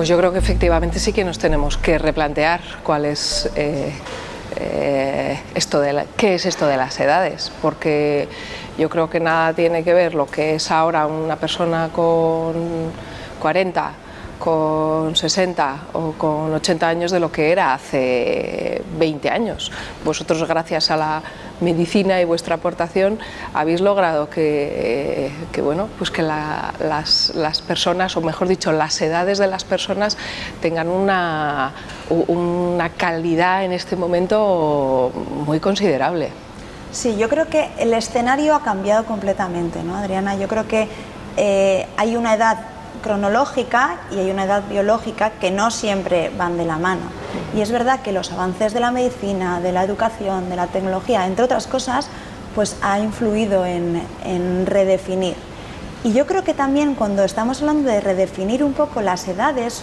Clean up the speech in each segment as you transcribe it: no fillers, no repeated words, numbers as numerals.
Pues yo creo que efectivamente sí que nos tenemos que replantear cuál es qué es esto de las edades, porque yo creo que nada tiene que ver lo que es ahora una persona con 40, con 60 o con 80 años de lo que era hace 20 años. Vosotros, gracias a la medicina y vuestra aportación, habéis logrado que las personas, o mejor dicho, las edades de las personas tengan una calidad en este momento muy considerable. Sí, yo creo que el escenario ha cambiado completamente, ¿no, Adriana? Yo creo que hay una edad cronológica y hay una edad biológica que no siempre van de la mano. Y es verdad que los avances de la medicina, de la educación, de la tecnología, entre otras cosas, pues ha influido en redefinir. Y yo creo que también cuando estamos hablando de redefinir un poco las edades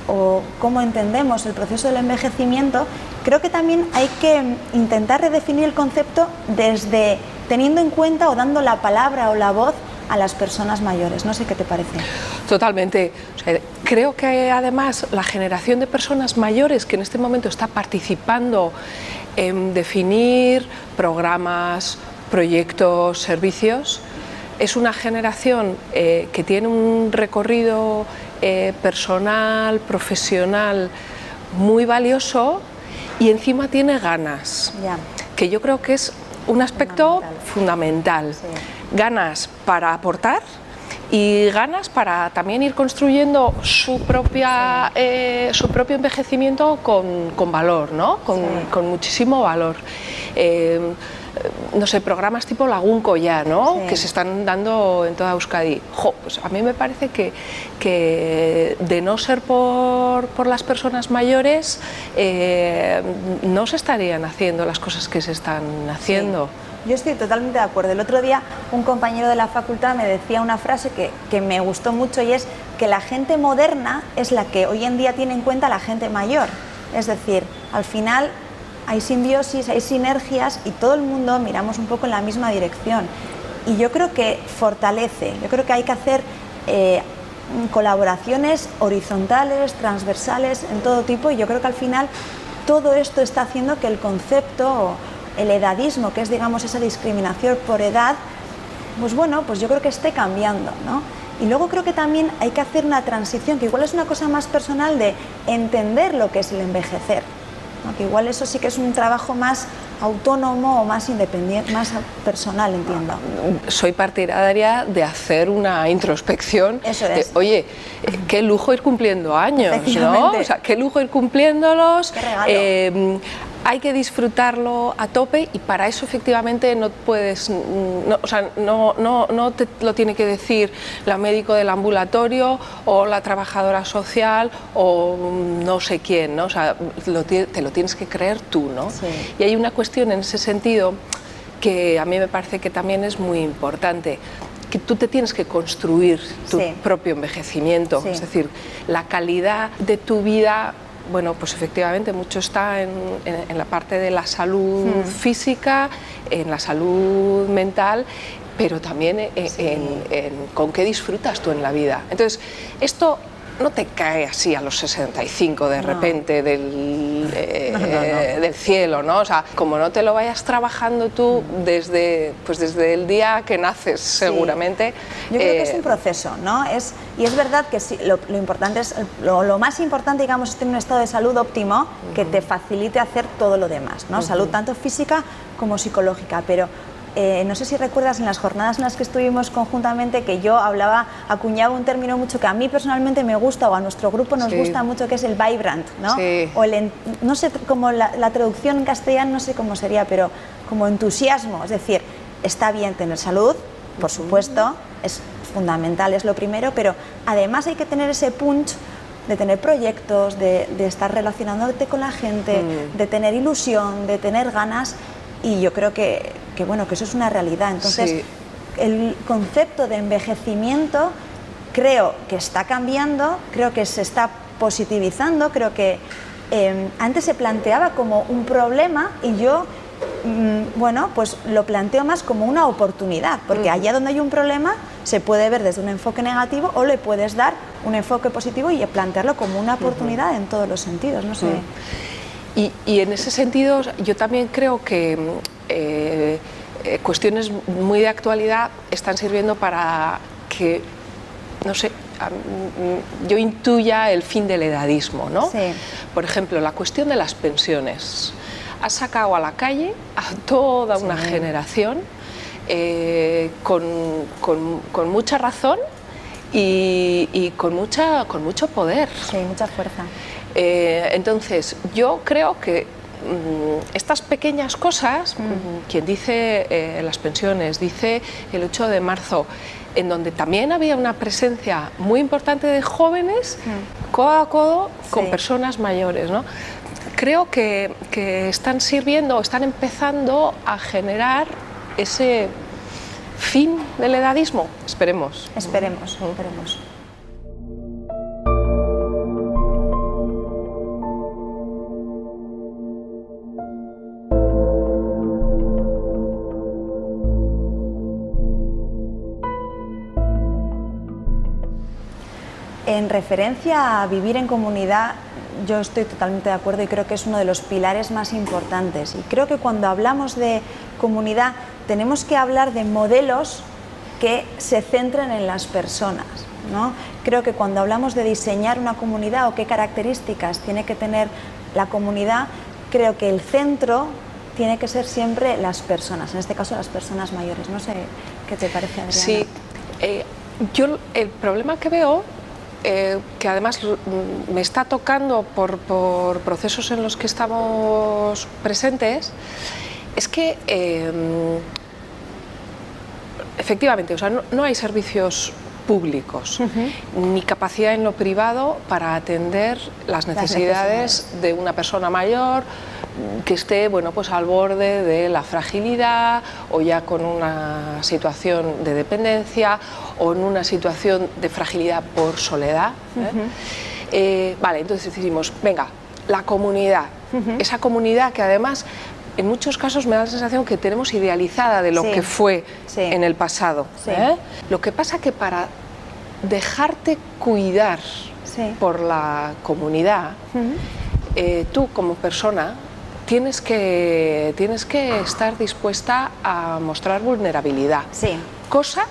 o cómo entendemos el proceso del envejecimiento, creo que también hay que intentar redefinir el concepto desde teniendo en cuenta o dando la palabra o la voz a las personas mayores. No sé qué te parece. Totalmente. O sea, creo que además la generación de personas mayores que en este momento está participando en definir programas, proyectos, servicios, es una generación que tiene un recorrido personal, profesional muy valioso y encima tiene ganas, que yo creo que es un aspecto fundamental. Sí. Ganas para aportar y ganas para también ir construyendo su propio envejecimiento con valor, ¿no? Con muchísimo valor. No sé, programas tipo Lagún Collá, ¿no? Que se están dando en toda Euskadi. Pues a mí me parece que de no ser por las personas mayores no se estarían haciendo las cosas que se están haciendo. Yo estoy totalmente de acuerdo. El otro día un compañero de la facultad me decía una frase que me gustó mucho y es que la gente moderna es la que hoy en día tiene en cuenta a la gente mayor. Es decir, al final hay simbiosis, hay sinergias y todo el mundo miramos un poco en la misma dirección. Y yo creo que fortalece, yo creo que hay que hacer colaboraciones horizontales, transversales, en todo tipo, y yo creo que al final todo esto está haciendo que el concepto, el edadismo, que es, digamos, esa discriminación por edad, pues bueno, pues yo creo que esté cambiando, ¿no? Y luego creo que también hay que hacer una transición, que igual es una cosa más personal de entender lo que es el envejecer, ¿no? Que igual eso sí que es un trabajo más autónomo o más independiente, más personal, entiendo. Soy partidaria de hacer una introspección. Eso es. Oye, qué lujo ir cumpliendo años, ¿no? O sea, qué lujo ir cumpliéndolos. Qué regalo. Hay que disfrutarlo a tope y para eso efectivamente no puedes, no te lo tiene que decir la médico del ambulatorio o la trabajadora social o no sé quién, ¿no? O sea, te lo tienes que creer tú, ¿no? Sí. Y hay una cuestión en ese sentido que a mí me parece que también es muy importante, que tú te tienes que construir tu propio envejecimiento, es decir, la calidad de tu vida. Bueno, pues efectivamente mucho está en la parte de la salud física, en la salud mental, pero también en con qué disfrutas tú en la vida. Entonces, esto no te cae así a los 65 de repente del cielo, ¿no? O sea, como no te lo vayas trabajando tú desde el día que naces, seguramente. Yo creo que es un proceso, ¿no? Y es verdad que sí, lo importante es, lo más importante, digamos, es tener un estado de salud óptimo que te facilite hacer todo lo demás, ¿no? Salud tanto física como psicológica, pero no sé si recuerdas en las jornadas en las que estuvimos conjuntamente que yo acuñaba un término mucho que a mí personalmente me gusta o a nuestro grupo nos gusta mucho, que es el vibrant, ¿no? O no sé, como la traducción en castellano no sé cómo sería, pero como entusiasmo, es decir, está bien tener salud, por supuesto, es fundamental, es lo primero, pero además hay que tener ese punch de tener proyectos, de estar relacionándote con la gente, de tener ilusión, de tener ganas. Y yo creo que eso es una realidad. Entonces, el concepto de envejecimiento creo que está cambiando, creo que se está positivizando, creo que antes se planteaba como un problema y yo, pues lo planteo más como una oportunidad, porque allá donde hay un problema se puede ver desde un enfoque negativo o le puedes dar un enfoque positivo y plantearlo como una oportunidad en todos los sentidos, no sé. Y en ese sentido yo también creo que cuestiones muy de actualidad están sirviendo para que, no sé, yo intuya el fin del edadismo, ¿no? Sí. Por ejemplo, la cuestión de las pensiones. Ha sacado a la calle a toda una generación con mucha razón y con mucho poder. Sí, mucha fuerza. Entonces, yo creo que estas pequeñas cosas, quien dice las pensiones, dice el 8 de marzo, en donde también había una presencia muy importante de jóvenes codo a codo con personas mayores, ¿no? Creo que están sirviendo, están empezando a generar ese fin del edadismo. Esperemos. Esperemos, esperemos. En referencia a vivir en comunidad, yo estoy totalmente de acuerdo y creo que es uno de los pilares más importantes. Y creo que cuando hablamos de comunidad tenemos que hablar de modelos que se centren en las personas, ¿no? Creo que cuando hablamos de diseñar una comunidad o qué características tiene que tener la comunidad, creo que el centro tiene que ser siempre las personas, en este caso las personas mayores. No sé qué te parece, Adriana. Sí, yo el problema que veo, que además me está tocando por procesos en los que estamos presentes, es que efectivamente, o sea, no hay servicios públicos ni capacidad en lo privado para atender las necesidades de una persona mayor que esté, bueno, pues al borde de la fragilidad o ya con una situación de dependencia o en una situación de fragilidad por soledad. Vale, entonces decimos, venga, la comunidad, esa comunidad que además en muchos casos me da la sensación que tenemos idealizada de lo que fue en el pasado. Lo que pasa que para dejarte cuidar por la comunidad, tú como persona tienes que estar dispuesta a mostrar vulnerabilidad. Cosa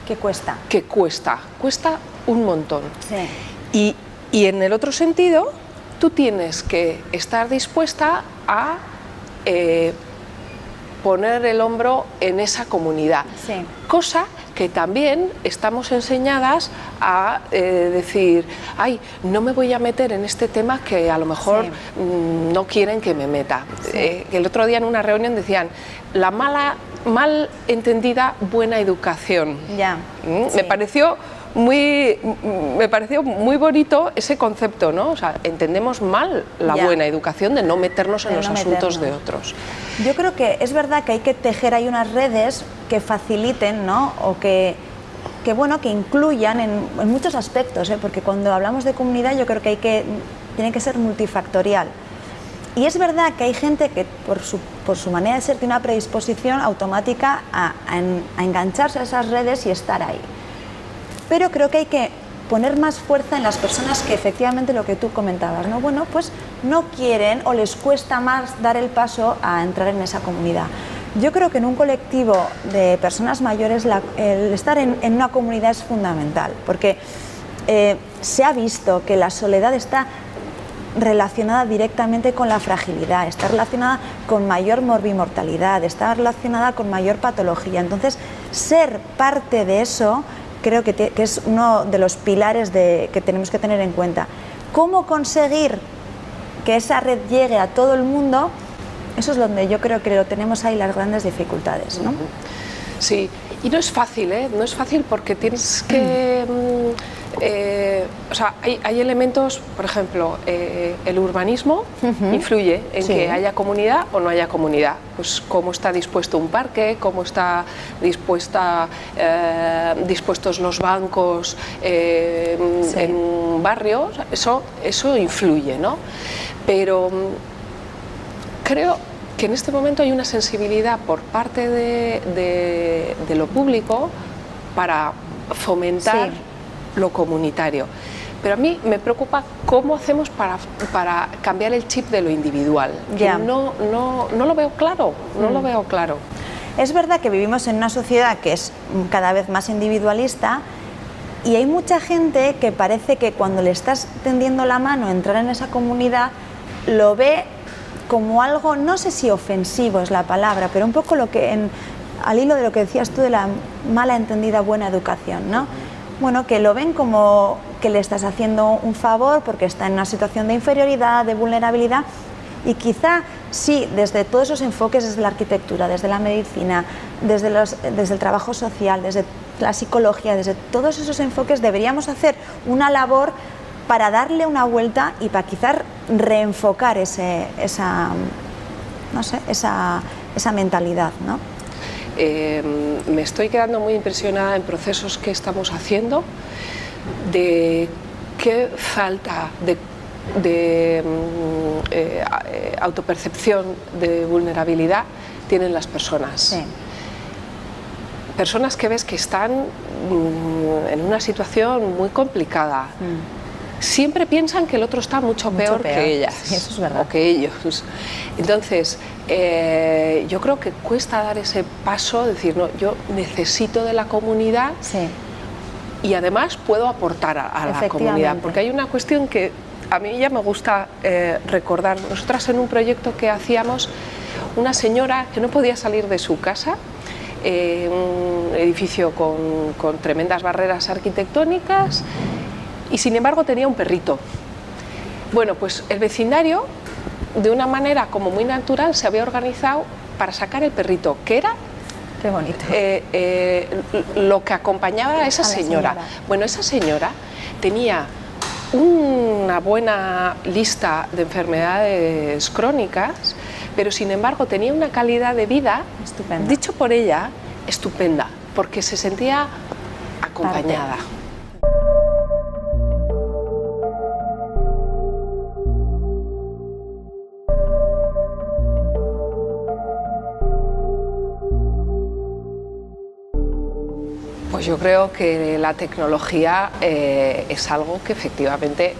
que cuesta. Que cuesta un montón. Y en el otro sentido, tú tienes que estar dispuesta a poner el hombro en esa comunidad, cosa que también estamos enseñadas a decir, ay, no me voy a meter en este tema que a lo mejor no quieren que me meta. El otro día en una reunión decían, la mal entendida buena educación. Me pareció muy bonito ese concepto, ¿no? O sea, entendemos mal la buena educación de no meternos en los asuntos de otros. Yo creo que es verdad que hay que tejer ahí unas redes que faciliten, ¿no? O que incluyan en muchos aspectos, porque cuando hablamos de comunidad yo creo que tiene que ser multifactorial. Y es verdad que hay gente que por su manera de ser tiene una predisposición automática a engancharse a esas redes y estar ahí. Pero creo que hay que poner más fuerza en las personas que efectivamente lo que tú comentabas, ¿no? Bueno, pues no quieren o les cuesta más dar el paso a entrar en esa comunidad. Yo creo que en un colectivo de personas mayores el estar en una comunidad es fundamental, porque se ha visto que la soledad está relacionada directamente con la fragilidad, está relacionada con mayor morbimortalidad, está relacionada con mayor patología. Entonces, ser parte de eso creo que es uno de los pilares que tenemos que tener en cuenta. ¿Cómo conseguir que esa red llegue a todo el mundo? Eso es donde yo creo que lo tenemos ahí las grandes dificultades, ¿no? Sí, y no es fácil, no es fácil porque tienes que... o sea, hay elementos, por ejemplo, el urbanismo influye en que haya comunidad o no haya comunidad. Pues cómo está dispuesto un parque, cómo está dispuestos los bancos en un barrio, eso influye, ¿no? Pero creo que en este momento hay una sensibilidad por parte de lo público para fomentar lo comunitario. Pero a mí me preocupa cómo hacemos para cambiar el chip de lo individual. Ya. No lo veo claro, no lo veo claro. Es verdad que vivimos en una sociedad que es cada vez más individualista y hay mucha gente que parece que cuando le estás tendiendo la mano a entrar en esa comunidad lo ve como algo, no sé si ofensivo es la palabra, pero un poco al hilo de lo que decías tú de la mala entendida buena educación, ¿no? Bueno, que lo ven como que le estás haciendo un favor porque está en una situación de inferioridad, de vulnerabilidad, y quizá sí, desde todos esos enfoques, desde la arquitectura, desde la medicina, desde el trabajo social, desde la psicología, desde todos esos enfoques deberíamos hacer una labor para darle una vuelta y para quizás reenfocar esa mentalidad, ¿no? Me estoy quedando muy impresionada en procesos que estamos haciendo de qué falta de autopercepción de vulnerabilidad tienen las personas. Sí. Personas que ves que están en una situación muy complicada. Siempre piensan que el otro está mucho peor que ellas, sí, eso es verdad. o que ellos. Entonces, yo creo que cuesta dar ese paso, decir, no, yo necesito de la comunidad y además puedo aportar a la comunidad, porque hay una cuestión que a mí ya me gusta recordar. Nosotras en un proyecto que hacíamos, una señora que no podía salir de su casa, un edificio con tremendas barreras arquitectónicas, y sin embargo tenía un perrito. Bueno, pues el vecindario, de una manera como muy natural, se había organizado para sacar el perrito, que era qué bonito. Lo que acompañaba a esa señora. Bueno, esa señora tenía una buena lista de enfermedades crónicas, pero sin embargo tenía una calidad de vida, estupenda, dicho por ella, estupenda, porque se sentía acompañada. Pues yo creo que la tecnología es algo que efectivamente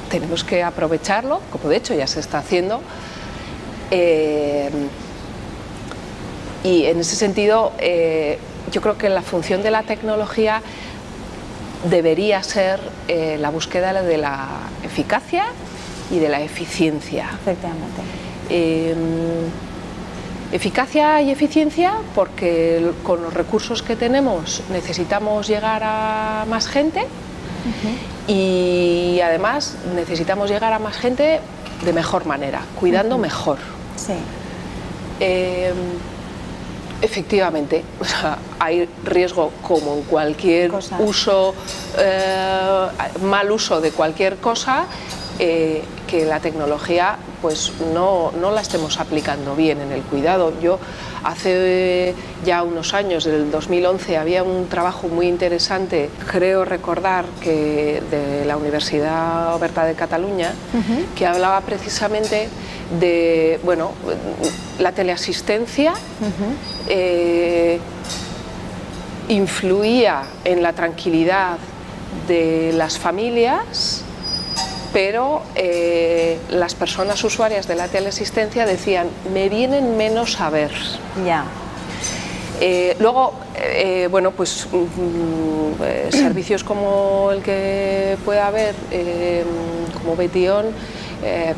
tenemos que aprovecharlo, como de hecho ya se está haciendo, y en ese sentido yo creo que la función de la tecnología debería ser la búsqueda de la eficacia y de la eficiencia. Efectivamente. Eficacia y eficiencia porque con los recursos que tenemos necesitamos llegar a más gente, y además necesitamos llegar a más gente de mejor manera, cuidando mejor. Sí. Efectivamente, o sea, hay riesgo como en cualquier uso, mal uso de cualquier cosa, que la tecnología pues no la estemos aplicando bien en el cuidado. Yo hace ya unos años, del 2011, había un trabajo muy interesante, creo recordar que de la Universidad Oberta de Cataluña, que hablaba precisamente de, bueno, la teleasistencia influía en la tranquilidad de las familias, pero las personas usuarias de la teleasistencia decían, me vienen menos a ver. Ya. Luego, bueno, pues servicios como el que pueda haber, como Betion,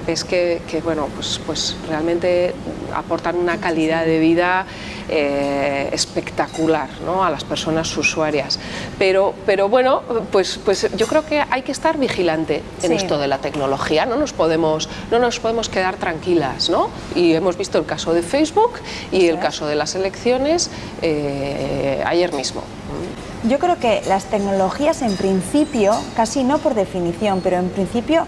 ves que bueno, pues realmente aportan una calidad de vida espectacular, ¿no?, a las personas usuarias. Pero bueno, pues yo creo que hay que estar vigilante en esto de la tecnología. No nos podemos quedar tranquilas, ¿no? Y hemos visto el caso de Facebook y el caso de las elecciones ayer mismo. Yo creo que las tecnologías, en principio, casi no por definición, pero en principio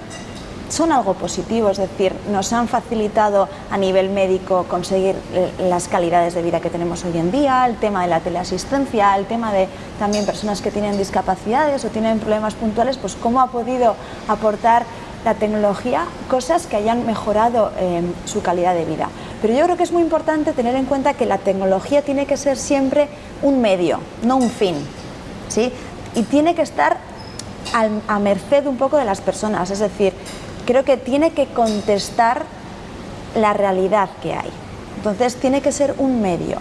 son algo positivo, es decir, nos han facilitado a nivel médico conseguir las calidades de vida que tenemos hoy en día, el tema de la teleasistencia, el tema de también personas que tienen discapacidades o tienen problemas puntuales, pues cómo ha podido aportar la tecnología cosas que hayan mejorado su calidad de vida. Pero yo creo que es muy importante tener en cuenta que la tecnología tiene que ser siempre un medio, no un fin. ¿sí? Y tiene que estar a merced un poco de las personas, es decir, creo que tiene que contestar la realidad que hay. Entonces tiene que ser un medio.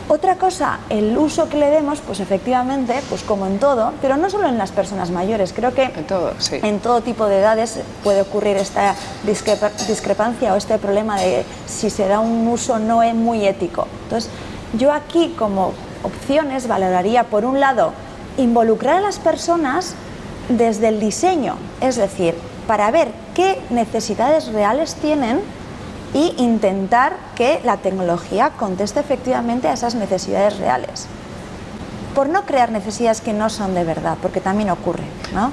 Otra cosa, el uso que le demos, pues efectivamente, pues como en todo, pero no solo en las personas mayores, creo que En todo, sí. en todo tipo de edades puede ocurrir esta discrepancia o este problema de si se da un uso no es muy ético. Entonces, yo aquí como opciones valoraría, por un lado, involucrar a las personas desde el diseño, es decir, para ver qué necesidades reales tienen y intentar que la tecnología conteste efectivamente a esas necesidades reales. Por no crear necesidades que no son de verdad, porque también ocurre, ¿no?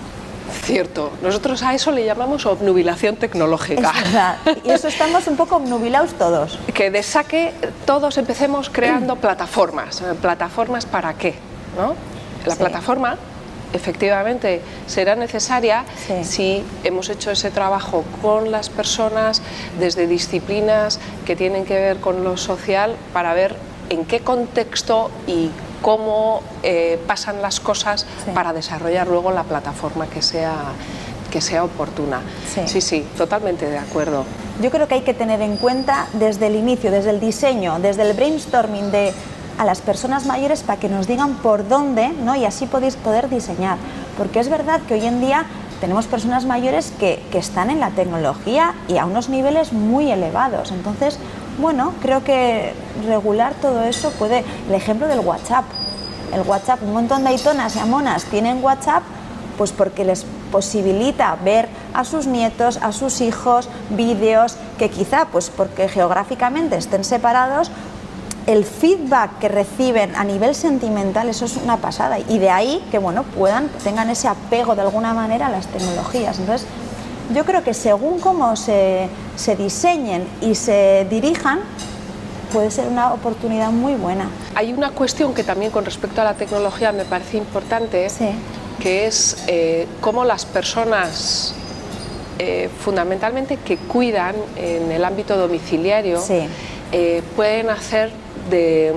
Cierto, nosotros a eso le llamamos obnubilación tecnológica. Es verdad, y eso estamos un poco obnubilados todos. Que de saque todos empecemos creando plataformas. ¿Plataformas para qué? ¿No? La Sí. plataforma efectivamente será necesaria Sí. si hemos hecho ese trabajo con las personas desde disciplinas que tienen que ver con lo social para ver en qué contexto y cómo pasan las cosas Sí. para desarrollar luego la plataforma que sea oportuna. Sí. Sí, totalmente de acuerdo. Yo creo que hay que tener en cuenta desde el inicio, desde el diseño, desde el brainstorming a las personas mayores para que nos digan por dónde, ¿no? Y así podéis poder diseñar. Porque es verdad que hoy en día tenemos personas mayores que están en la tecnología y a unos niveles muy elevados. Entonces, bueno, creo que regular todo eso puede... El ejemplo del WhatsApp. El WhatsApp, un montón de aitonas y amonas tienen WhatsApp pues porque les posibilita ver a sus nietos, a sus hijos, vídeos que quizá, pues porque geográficamente estén separados, el feedback que reciben a nivel sentimental, eso es una pasada, y de ahí que bueno, tengan ese apego de alguna manera a las tecnologías. Entonces, yo creo que según cómo se diseñen y se dirijan, puede ser una oportunidad muy buena. Hay una cuestión que también con respecto a la tecnología me parece importante, Sí. que es cómo las personas fundamentalmente que cuidan en el ámbito domiciliario Sí. pueden hacer de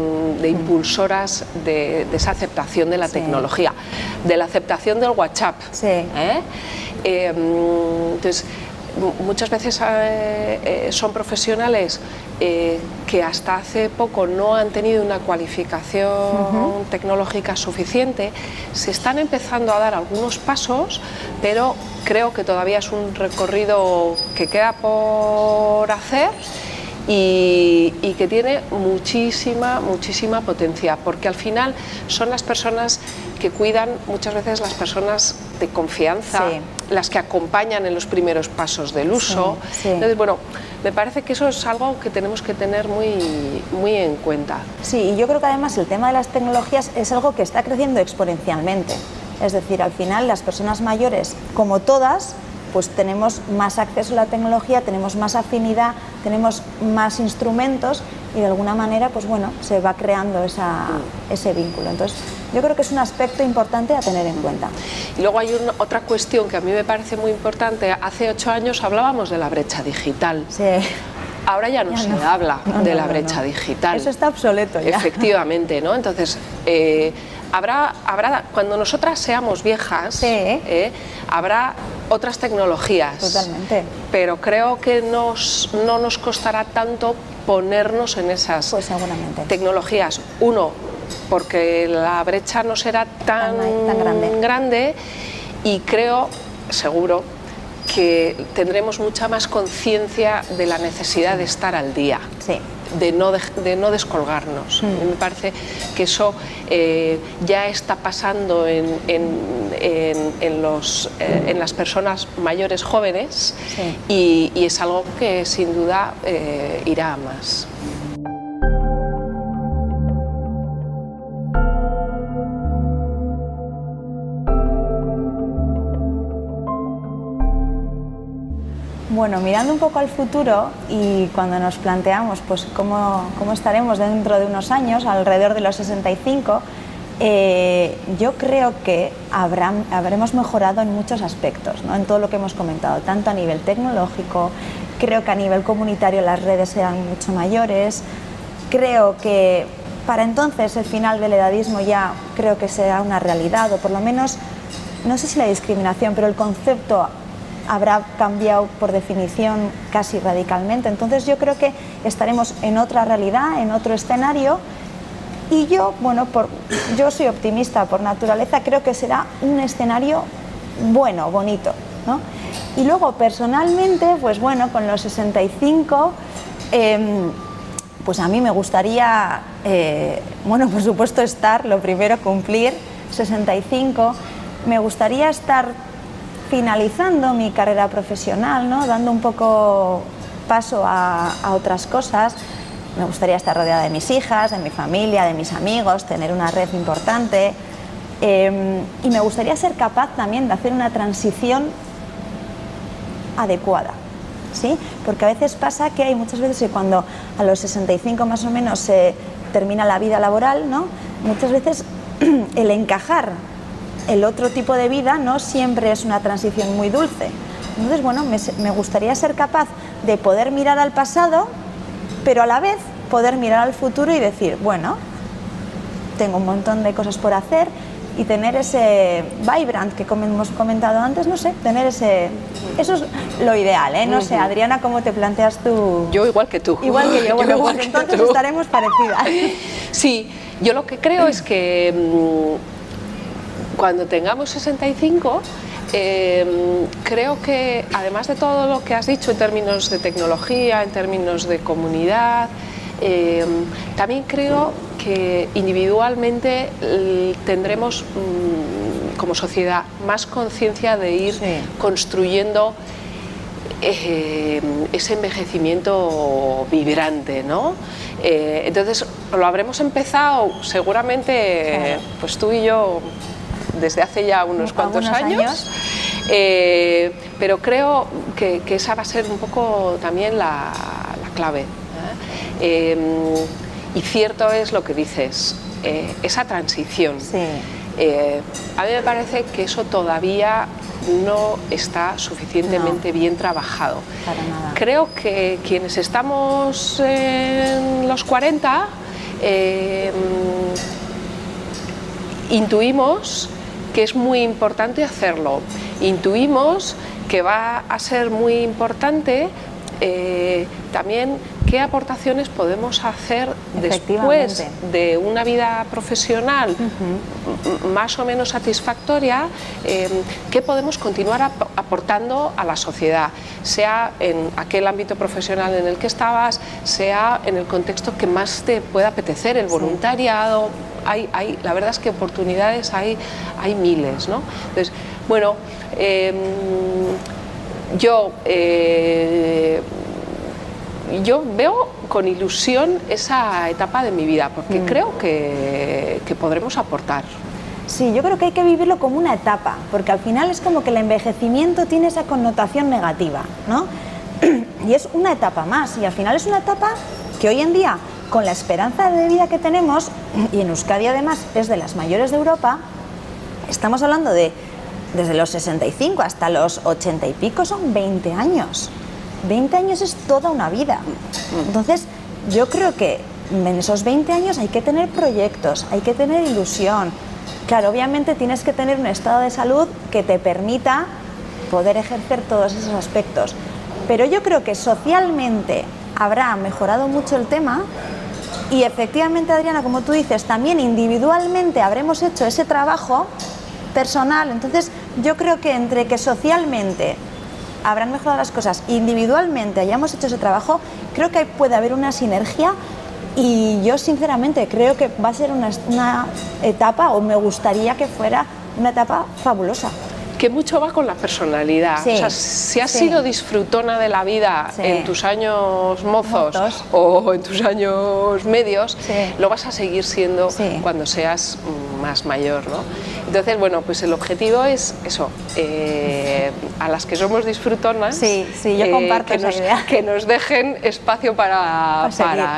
impulsoras de esa aceptación de la Sí. tecnología, de la aceptación del WhatsApp. Sí. Entonces, muchas veces son profesionales que hasta hace poco no han tenido una cualificación tecnológica suficiente, se están empezando a dar algunos pasos, pero creo que todavía es un recorrido que queda por hacer y que tiene muchísima potencia, porque al final son las personas que cuidan, muchas veces las personas de confianza, Sí. las que acompañan en los primeros pasos del uso. Sí, sí. Entonces, bueno, me parece que eso es algo que tenemos que tener muy en cuenta. Sí, y yo creo que además el tema de las tecnologías es algo que está creciendo exponencialmente. Es decir, al final las personas mayores, como todas, pues tenemos más acceso a la tecnología, tenemos más afinidad, tenemos más instrumentos y de alguna manera, pues bueno, se va creando ese vínculo. Entonces, yo creo que es un aspecto importante a tener en cuenta. Y luego hay otra cuestión que a mí me parece muy importante. Hace 8 años hablábamos de la brecha digital. Sí. Ahora ya no se habla de la brecha no. digital. Eso está obsoleto ya. Efectivamente, ¿no? Entonces, habrá cuando nosotras seamos viejas, Sí. habrá otras tecnologías. Totalmente. Pero creo que no nos costará tanto ponernos en esas Pues seguramente. tecnologías. Uno, porque la brecha no será tan grande, y creo, seguro, que tendremos mucha más conciencia de la necesidad de estar al día. Sí. De no descolgarnos. A mí me parece que eso ya está pasando en las personas mayores jóvenes, Sí. y es algo que sin duda irá a más. Bueno, mirando un poco al futuro y cuando nos planteamos pues, cómo estaremos dentro de unos años, alrededor de los 65, yo creo que habremos mejorado en muchos aspectos, ¿no? En todo lo que hemos comentado, tanto a nivel tecnológico, creo que a nivel comunitario las redes serán mucho mayores, creo que para entonces el final del edadismo ya creo que será una realidad, o por lo menos, no sé si la discriminación, pero el concepto habrá cambiado por definición casi radicalmente. Entonces yo creo que estaremos en otra realidad, en otro escenario, y yo, bueno, yo soy optimista por naturaleza, creo que será un escenario bueno, bonito, ¿no? Y luego personalmente, pues bueno, con los 65, pues a mí me gustaría, bueno, por supuesto lo primero cumplir 65, me gustaría estar finalizando mi carrera profesional, ¿no? Dando un poco paso a otras cosas. Me gustaría estar rodeada de mis hijas, de mi familia, de mis amigos, tener una red importante, y me gustaría ser capaz también de hacer una transición adecuada, ¿sí? Porque a veces pasa que hay muchas veces que cuando a los 65 más o menos se termina la vida laboral, ¿no? Muchas veces el encajar el otro tipo de vida no siempre es una transición muy dulce. Entonces, bueno, me gustaría ser capaz de poder mirar al pasado, pero a la vez poder mirar al futuro y decir, bueno, tengo un montón de cosas por hacer, y tener ese vibrant que hemos comentado antes, no sé, tener eso es lo ideal, ¿eh? No sé, Adriana, ¿cómo te planteas tú? Yo igual que tú. Igual que yo, bueno, igual pues que entonces tú. Estaremos parecidas. Sí, yo lo que creo es que cuando tengamos 65, creo que además de todo lo que has dicho en términos de tecnología, en términos de comunidad, también creo que individualmente tendremos como sociedad más conciencia de ir construyendo ese envejecimiento vibrante, ¿no? Entonces lo habremos empezado seguramente, pues tú y yo, desde hace ya unos cuantos años. Pero creo que esa va a ser un poco también la clave, ¿eh? Y cierto es lo que dices, esa transición. A mí me parece que eso todavía no está suficientemente bien trabajado. Para nada. Creo que quienes estamos en los 40 intuimos que es muy importante hacerlo. Intuimos que va a ser muy importante también qué aportaciones podemos hacer después de una vida profesional más o menos satisfactoria, qué podemos continuar aportando a la sociedad, sea en aquel ámbito profesional en el que estabas, sea en el contexto que más te pueda apetecer, el voluntariado. La verdad es que oportunidades hay miles, ¿no? Entonces, bueno, yo veo con ilusión esa etapa de mi vida, porque creo que podremos aportar. Sí, yo creo que hay que vivirlo como una etapa, porque al final es como que el envejecimiento tiene esa connotación negativa, ¿no? Y es una etapa más, y al final es una etapa que hoy en día, con la esperanza de vida que tenemos, y en Euskadi además es de las mayores de Europa, estamos hablando de desde los 65 hasta los 80 y pico, son 20 años. 20 años es toda una vida. Entonces, yo creo que en esos 20 años hay que tener proyectos, hay que tener ilusión. Claro, obviamente tienes que tener un estado de salud que te permita poder ejercer todos esos aspectos. Pero yo creo que socialmente habrá mejorado mucho el tema y efectivamente, Adriana, como tú dices, también individualmente habremos hecho ese trabajo personal. Entonces, yo creo que entre que socialmente habrán mejorado las cosas, individualmente hayamos hecho ese trabajo, creo que puede haber una sinergia y yo sinceramente creo que va a ser una etapa, o me gustaría que fuera una etapa fabulosa. Que mucho va con la personalidad. Sí, o sea, si has sido disfrutona de la vida en tus años mozos o en tus años medios, lo vas a seguir siendo cuando seas más mayor, ¿no? Entonces, bueno, pues el objetivo es eso, a las que somos disfrutonas, yo comparto esa idea. Que nos dejen espacio para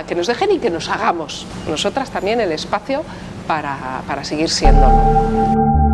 que nos dejen y que nos hagamos nosotras también el espacio para seguir siéndolo.